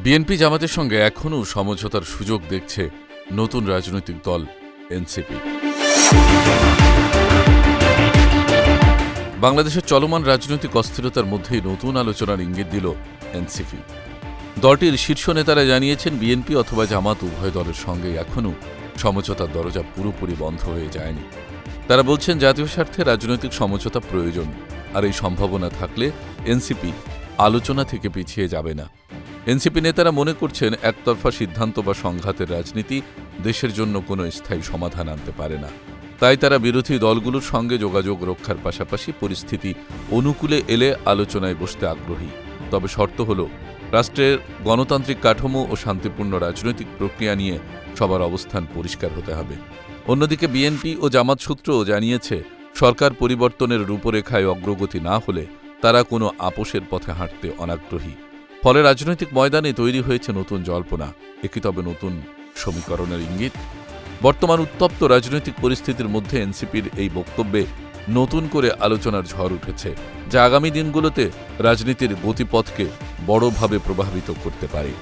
BNP জামাতের সঙ্গে এখনও সমঝোতার সুযোগ দেখছে নতুন রাজনৈতিক দল এনসিপি। বাংলাদেশের চলমান রাজনৈতিক অস্থিরতার মধ্যেই নতুন আলোচনার ইঙ্গিত দিল এনসিপি। দলটির শীর্ষ নেতারা জানিয়েছেন, বিএনপি অথবা জামাত উভয় দলের সঙ্গে এখনও সমঝোতার দরজা পুরোপুরি বন্ধ হয়ে যায়নি। তারা বলছেন, জাতীয় স্বার্থে রাজনৈতিক সমঝোতা প্রয়োজন, আর এই সম্ভাবনা থাকলে এনসিপি আলোচনা থেকে পিছিয়ে যাবে না। এনসিপি নেতারা মনে করছেন, একতরফা সিদ্ধান্ত বা সংঘাতের রাজনীতি দেশের জন্য কোনো স্থায়ী সমাধান আনতে পারে না। তাই তারা বিরোধী দলগুলোর সঙ্গে যোগাযোগ রক্ষার পাশাপাশি পরিস্থিতি অনুকূলে এলে আলোচনায় বসতে আগ্রহী। তবে শর্ত হল, রাষ্ট্রের গণতান্ত্রিক কাঠামো ও শান্তিপূর্ণ রাজনৈতিক প্রক্রিয়া নিয়ে সবার অবস্থান পরিষ্কার হতে হবে। অন্যদিকে বিএনপি ও জামাত সূত্রও জানিয়েছে, সরকার পরিবর্তনের রূপরেখায় অগ্রগতি না হলে তারা কোনো আপোষের পথে হাঁটতে অনাগ্রহী। ফলে রাজনৈতিক ময়দানে তৈরি হয়েছে নতুন জল্পনা। একি তবে নতুন সমীকরণের ইঙ্গিত? বর্তমান উত্তপ্ত রাজনৈতিক পরিস্থিতির মধ্যে এনসিপির এই বক্তব্যে নতুন করে আলোচনার ঝড় উঠেছে, যা আগামী দিনগুলোতে রাজনীতির গতিপথকে বড়ভাবে প্রভাবিত করতে পারে।